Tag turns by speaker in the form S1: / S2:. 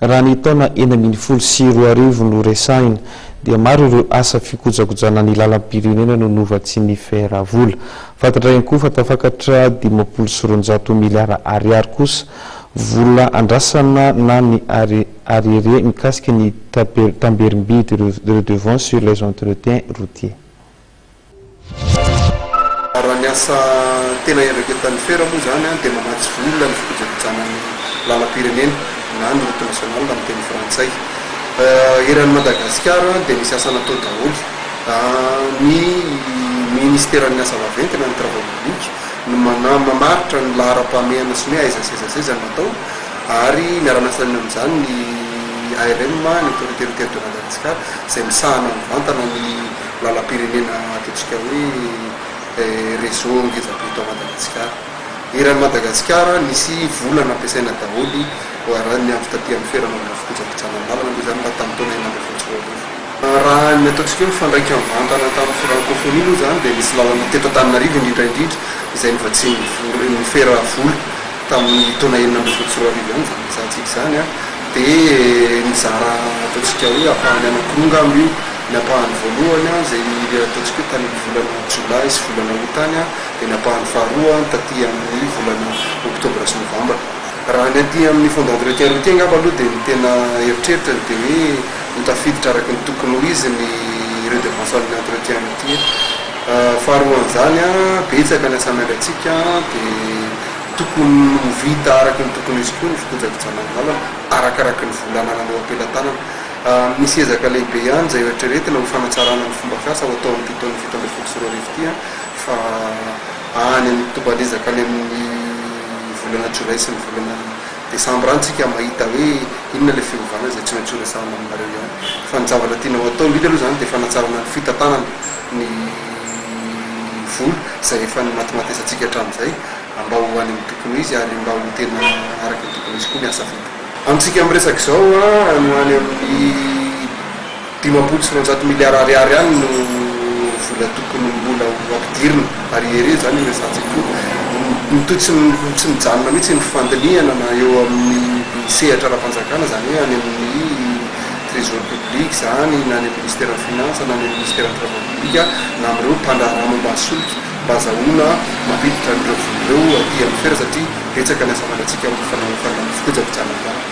S1: raha ny taona 2024 no resahina dia maro ireo asa fikojakojana ny lalam-pirenena no novatsy ny feravola. Fantatra ihany koa fa tafakatra 500 miliara ariary kosa vola andrasana na ny arriéré mikasika ny tamberim-bidy de redevance sur les entretiens routiers.
S2: Raha ny asa tena eraketan'ny fera moa zany dia manatsy vola ny fikojakojana ny lalam-pirenena na ny route nationale na ny teny frantsay. Eran'ny Madagasikara dia misy asa natao daholo. Ny ministèran'ny asa vaventy na ny travaux publics no mamaritra ny lahara-pahamehana sy ny aiza natao ary miara-miasa amin'izany ny ARM, ny autorité routière de Madagasikara izay misahana mivantana ny lalam-pirenena ataontsika hoe réseau ngezabe eto Madagasikara. Eran'ny Madagasikara misy vola nampiasaina daholo raha ny amin'ny fitaty amin'ny ferana fikojakojana ny lalana moa zany tamin'ny taona 2024. Raha ny ataontsika hoe mifandraika mivantana tamin'ny francophonie moa zany dia misy lalana teto Antananarivo indrindra izay novatsiany ny fera vola tamin'ny taona 2024 ihany zany mizahantsika zany dia mizara ataontsika hoe apahany anankiroa ngamba io. Ny apahany voalohany izay ataontsika hoe tany volana Jolay sy volana Août dia ny apahany faharoa taty amin'ny volana Oktobra sy Novambra. Raha ny aty amin'ny fond d'entretien routier ngamba aloha dia ny tena eritreritra dia hoe mitafiditra araka ny tokony ho izy ny redevance amin'ny entretien routier. Faharoan'izany betsaka ny asa mialantsika dia tokony ho vita araka ny tokony izy koa ny fikojakojana ny lalana arakaraka ny vola anananao am-pelantanana. Misy ezaka lehibe ihany izay eritreretina ho fanatsarana ny fomba fiasa ho atao amin'ny taona 2024 ity fa any amin'ny tombalizaka any amin'ny volana Jolay sy ny volana Desambra antsika mahita hoe inona ilay fiovana izay tsy maintsy ho resahana aminareo ihany. Fa ny zavatra tiana ho atao indrindra aloha zany dia fanatsarana ny fitantanana ny vola izay efa ny matematesantsika hatramin'izay mba ho any amin'ny tokony izy ary mba ho tena araka ny tokony izy koa miasa vita. Amintsika amin'ny resaka izao no any amin'ny 500 miliara ariary ihany no vola tokony mbola ampidirina arriéré zany io resantsika io. Mitoy tsy mijanona mihitsy ny fifandinihana na eo amin'ny sehatra ara-panjakana zany hoe any amin'ny trésor public zany na ny ministère ny finance na ny ministère ny travaux publics na amin'ireo mpandrarama mbasoloky mba azahoana mampiditra an'ireo volon'ireo aty amin'ny fera satria betsaka ny asa malatsika amin'ny fikojakojana ny lalana.